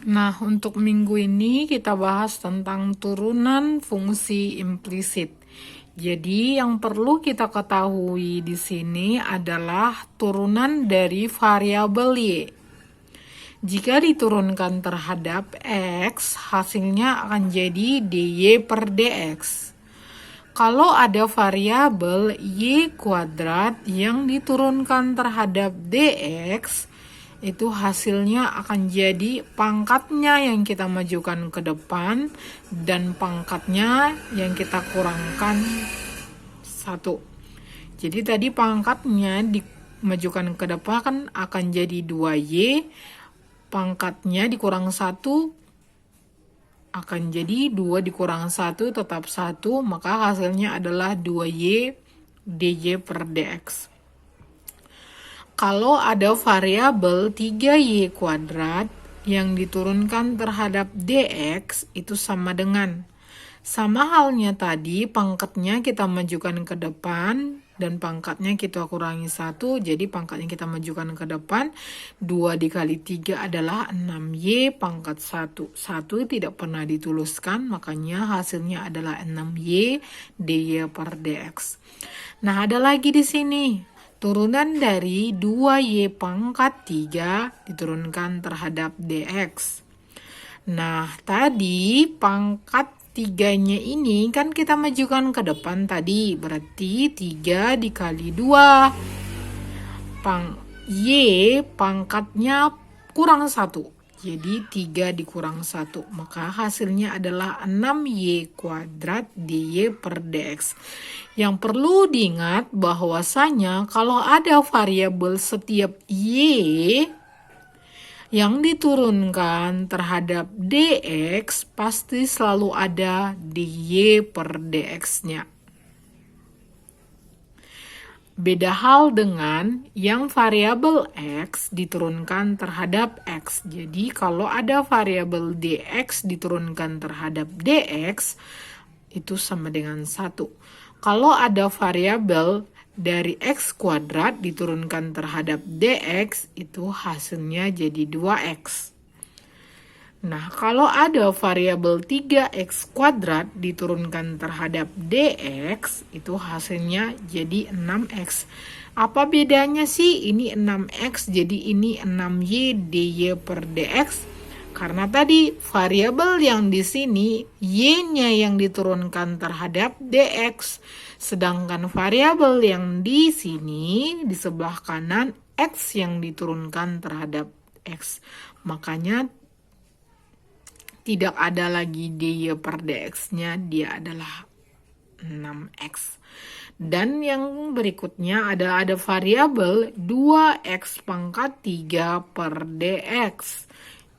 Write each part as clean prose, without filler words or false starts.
Nah, untuk minggu ini kita bahas tentang turunan fungsi implisit. Jadi, yang perlu kita ketahui di sini adalah turunan dari variabel Y. Jika diturunkan terhadap X, hasilnya akan jadi dy per dx. Kalau ada variabel y kuadrat yang diturunkan terhadap dx, itu hasilnya akan jadi pangkatnya yang kita majukan ke depan dan pangkatnya yang kita kurangkan 1. Jadi tadi pangkatnya dimajukan ke depan kan akan jadi 2y, pangkatnya dikurang 1 akan jadi 2 dikurang 1 tetap 1, maka hasilnya adalah 2y dy per dx. Kalau ada variabel 3y kuadrat yang diturunkan terhadap dx, itu sama halnya tadi, pangkatnya kita majukan ke depan dan pangkatnya kita kurangi 1, jadi pangkatnya kita majukan ke depan. 2 dikali 3 adalah 6y pangkat 1. 1 tidak pernah dituliskan, makanya hasilnya adalah 6y dy per dx. Nah, ada lagi di sini. Turunan dari 2y pangkat 3 diturunkan terhadap dx. Nah, tadi pangkat 3-nya ini kan kita majukan ke depan tadi. Berarti 3 dikali 2. Y pangkatnya kurang 1. Jadi 3 dikurang 1. Maka hasilnya adalah 6y kuadrat dy per dx. Yang perlu diingat bahwasanya kalau ada variabel setiap y yang diturunkan terhadap dx, pasti selalu ada dy per dx-nya. Beda hal dengan yang variabel x diturunkan terhadap x. Jadi kalau ada variabel dx diturunkan terhadap dx, itu sama dengan 1. Kalau ada variabel dari x kuadrat diturunkan terhadap dx, itu hasilnya jadi 2x. Nah, kalau ada variabel 3x kuadrat diturunkan terhadap dx, itu hasilnya jadi 6x. Apa bedanya sih? Ini 6x, jadi ini 6y dy per dx. Karena tadi variabel yang di sini y-nya yang diturunkan terhadap dx, sedangkan variabel yang di sini di sebelah kanan x yang diturunkan terhadap x. Makanya tidak ada lagi dy per dx-nya, dia adalah 6x. Dan yang berikutnya ada variabel 2x pangkat 3 per dx.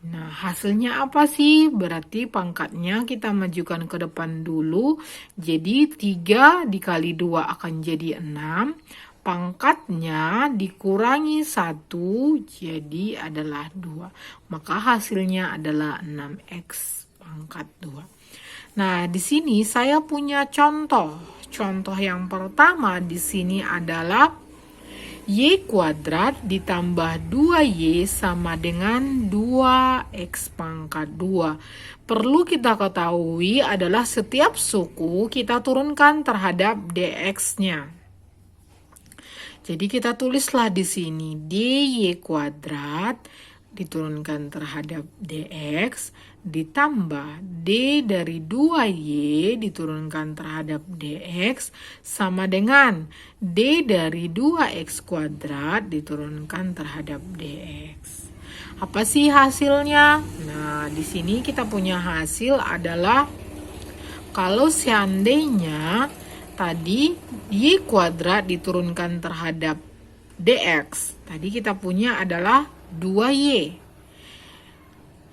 Nah, hasilnya apa sih? Berarti pangkatnya kita majukan ke depan dulu. Jadi 3 dikali 2 akan jadi 6. Pangkatnya dikurangi 1, jadi adalah 2. Maka hasilnya adalah 6x pangkat 2. Nah, di sini saya punya contoh. Contoh yang pertama di sini adalah y kuadrat ditambah 2y sama dengan 2x pangkat 2. Perlu kita ketahui adalah setiap suku kita turunkan terhadap dx-nya. Jadi kita tulislah di sini dy kuadrat diturunkan terhadap dx ditambah d dari 2y diturunkan terhadap dx sama dengan d dari 2x kuadrat diturunkan terhadap dx. Apa sih hasilnya? Nah, di sini kita punya hasil adalah kalau seandainya tadi y kuadrat diturunkan terhadap dx, tadi kita punya adalah 2y.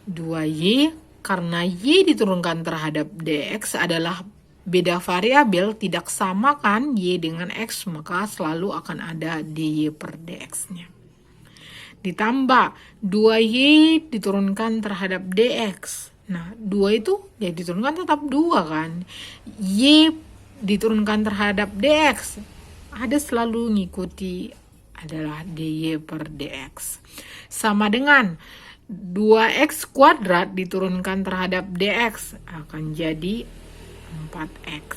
2y karena y diturunkan terhadap dx adalah beda variabel, tidak sama kan y dengan x, maka selalu akan ada dy per dx-nya. Ditambah 2y diturunkan terhadap dx. Nah, 2 itu ya diturunkan tetap 2 kan. Y diturunkan terhadap dx, ada selalu ngikuti adalah dy per dx. Sama dengan 2x kuadrat diturunkan terhadap dx akan jadi 4x.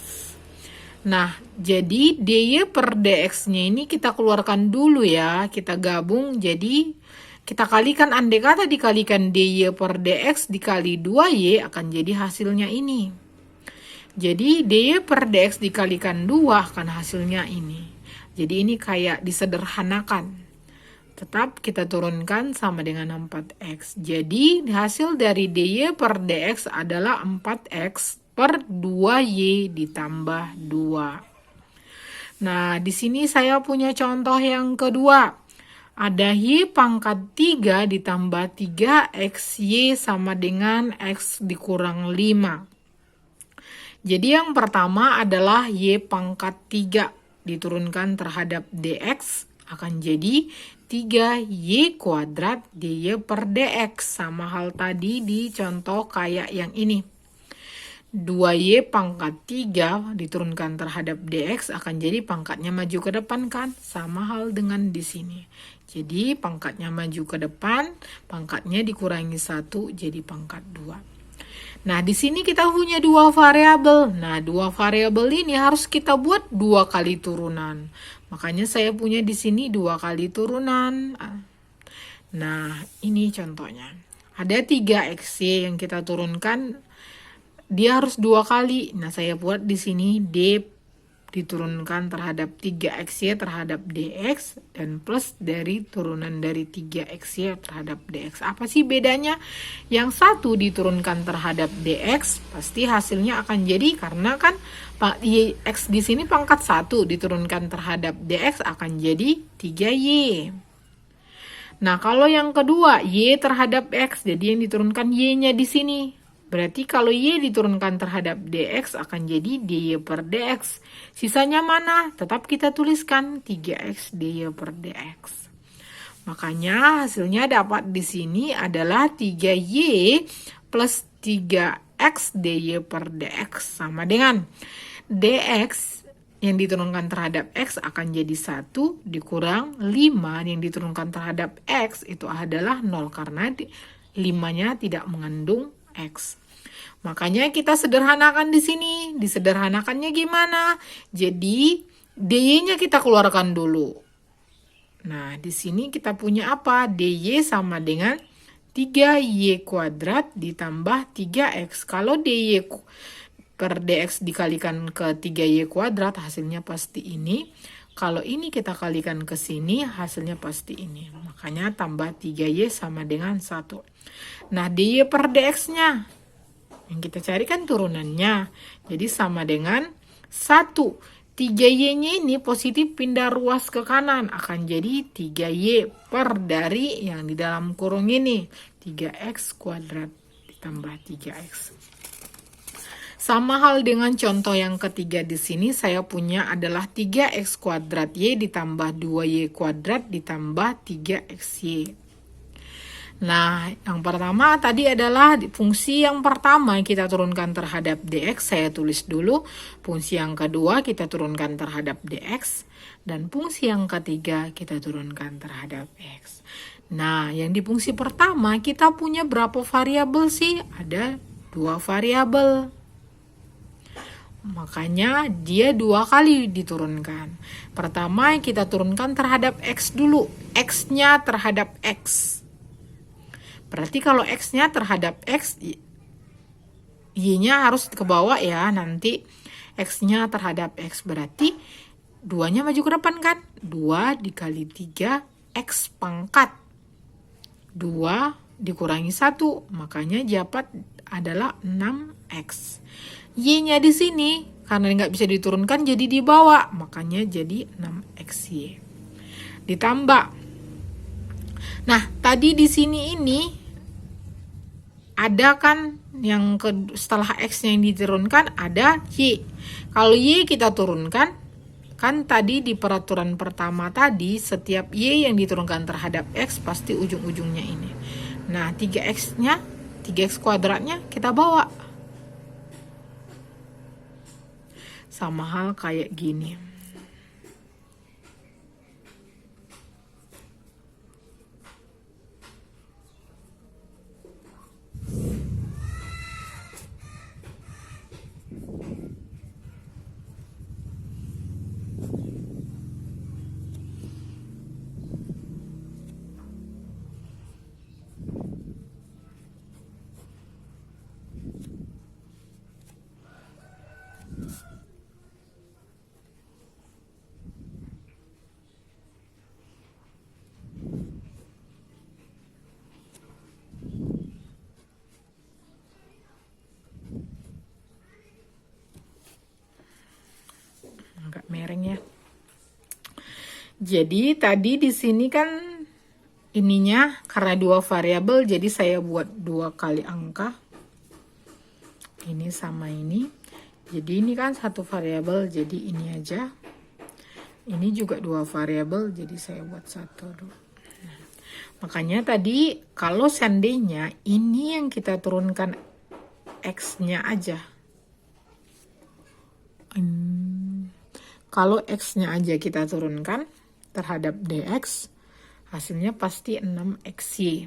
Nah, jadi dy per dx-nya ini kita keluarkan dulu ya. Kita gabung, jadi kita kalikan, andai kata dikalikan dy per dx dikali 2y akan jadi hasilnya ini. Jadi dy per dx dikalikan 2 akan hasilnya ini. Jadi ini kayak disederhanakan. Tetap kita turunkan sama dengan 4x. Jadi hasil dari dy per dx adalah 4x per 2y ditambah 2. Nah, di sini saya punya contoh yang kedua. Ada y pangkat 3 ditambah 3xy sama dengan x dikurang 5. Jadi yang pertama adalah y pangkat 3 diturunkan terhadap dx akan jadi 3y kuadrat dy per dx. Sama hal tadi di contoh kayak yang ini. 2y pangkat 3 diturunkan terhadap dx akan jadi pangkatnya maju ke depan kan? Sama hal dengan di sini. Jadi pangkatnya maju ke depan, pangkatnya dikurangi 1 jadi pangkat 2. Nah, di sini kita punya 2 variabel. Nah, 2 variabel ini harus kita buat 2 kali turunan. Makanya saya punya di sini 2 kali turunan. Nah, ini contohnya. Ada 3xy yang kita turunkan, dia harus 2 kali. Nah, saya buat di sini d diturunkan terhadap 3xy terhadap dx dan plus dari turunan dari 3xy terhadap dx. Apa sih bedanya? Yang satu diturunkan terhadap dx pasti hasilnya akan jadi, karena kan x di sini pangkat 1 diturunkan terhadap dx akan jadi 3y. Nah, kalau yang kedua y terhadap x, jadi yang diturunkan y-nya di sini. Berarti kalau y diturunkan terhadap dx akan jadi dy per dx. Sisanya mana? Tetap kita tuliskan 3x dy per dx. Makanya hasilnya dapat di sini adalah 3y plus 3x dy per dx sama dengan dx yang diturunkan terhadap x akan jadi 1 dikurang 5 yang diturunkan terhadap x itu adalah 0 karena 5-nya tidak mengandung x. Makanya kita sederhanakan di sini. Disederhanakannya gimana? Jadi dy-nya kita keluarkan dulu. Nah, di sini kita punya apa? dy sama dengan 3y kuadrat ditambah 3x. Kalau dy per dx dikalikan ke 3y kuadrat hasilnya pasti ini. Kalau ini kita kalikan ke sini hasilnya pasti ini. Makanya tambah 3y sama dengan 1. Nah, dy per dx-nya yang kita cari kan turunannya. Jadi sama dengan 1. 3y-nya ini positif pindah ruas ke kanan. Akan jadi 3y per dari yang di dalam kurung ini. 3x kuadrat ditambah 3x. Sama hal dengan contoh yang ketiga di sini, saya punya adalah 3x kuadrat y ditambah 2y kuadrat ditambah 3xy. Nah, yang pertama tadi adalah fungsi yang pertama kita turunkan terhadap dx, saya tulis dulu. Fungsi yang kedua kita turunkan terhadap dx. Dan fungsi yang ketiga kita turunkan terhadap x. Nah, yang di fungsi pertama kita punya berapa variabel sih? Ada 2 variabel. Makanya dia 2 kali diturunkan. Pertama kita turunkan terhadap x dulu. X-nya terhadap x. Berarti kalau x-nya terhadap x, y-nya harus ke bawah ya. Nanti x-nya terhadap x. Berarti 2-nya maju ke depan kan? 2 dikali 3 x pangkat. 2 dikurangi 1. Makanya dapat adalah 6x. Y-nya di sini karena nggak bisa diturunkan jadi di bawah, makanya jadi 6xy. Ditambah. Nah, tadi di sini ini ada kan yang setelah x-nya yang diturunkan ada y. Kalau y kita turunkan, kan tadi di peraturan pertama tadi setiap y yang diturunkan terhadap x pasti ujung-ujungnya ini. Nah, 3x-nya, 3x kuadratnya kita bawa. Sama hal kayak gini. Jadi tadi di sini kan ininya karena dua variabel, jadi saya buat dua kali angka. Ini sama ini. Jadi ini kan satu variabel, jadi ini aja. Ini juga dua variabel, jadi saya buat satu dulu. Nah, makanya tadi kalau seandainya ini yang kita turunkan X-nya aja. Kalau X-nya aja kita turunkan terhadap DX, hasilnya pasti 6XY.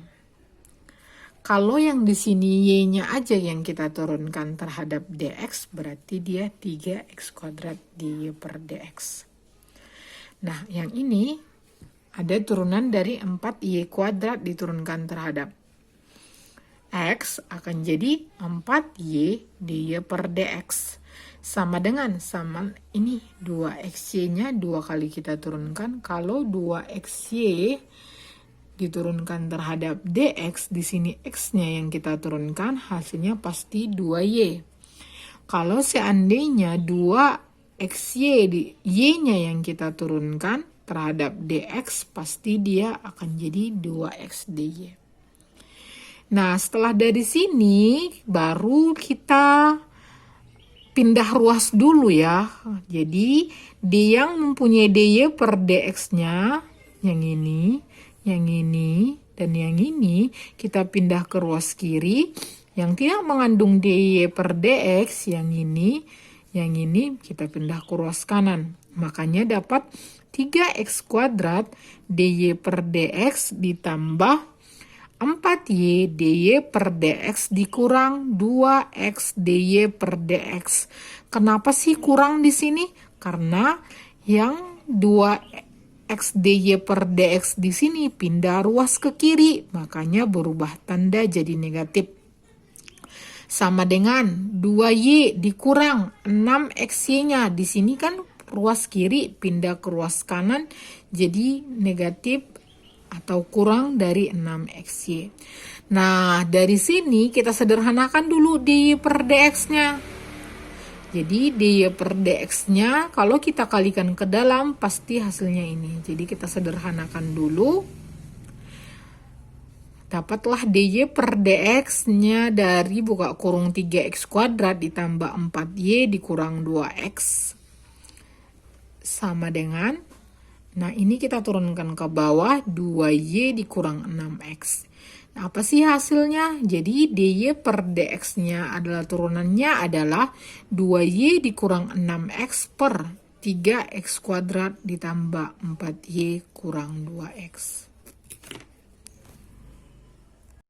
Kalau yang di sini Y-nya aja yang kita turunkan terhadap DX, berarti dia 3X kuadrat dy per DX. Nah, yang ini ada turunan dari 4Y kuadrat diturunkan terhadap X, akan jadi 4Y dy per DX. Sama dengan, ini 2XY-nya 2 kali kita turunkan. Kalau 2XY diturunkan terhadap DX, di sini X-nya yang kita turunkan, hasilnya pasti 2Y. Kalau seandainya 2XY, Y-nya yang kita turunkan terhadap DX, pasti dia akan jadi 2X dy. Nah, setelah dari sini, baru kita pindah ruas dulu ya. Jadi, dia yang mempunyai dy per dx-nya, yang ini, dan yang ini, kita pindah ke ruas kiri. Yang tidak mengandung dy per dx, yang ini kita pindah ke ruas kanan. Makanya dapat 3x kuadrat dy per dx ditambah 4y dy per dx dikurang 2x dy per dx. Kenapa sih kurang di sini? Karena yang 2x dy per dx di sini pindah ruas ke kiri, makanya berubah tanda jadi negatif. Sama dengan 2y dikurang 6xy-nya. Di sini kan ruas kiri pindah ke ruas kanan, jadi negatif atau kurang dari 6xy. Nah, dari sini kita sederhanakan dulu dy per dx-nya. Jadi dy per dx-nya kalau kita kalikan ke dalam pasti hasilnya ini. Jadi kita sederhanakan dulu. Dapatlah dy per dx-nya dari buka kurung 3x kuadrat ditambah 4y dikurang 2x. Sama dengan, nah ini kita turunkan ke bawah, 2y dikurang 6x. Nah, apa sih hasilnya? Jadi dy per dx-nya adalah turunannya adalah 2y dikurang 6x per 3x kuadrat ditambah 4y kurang 2x.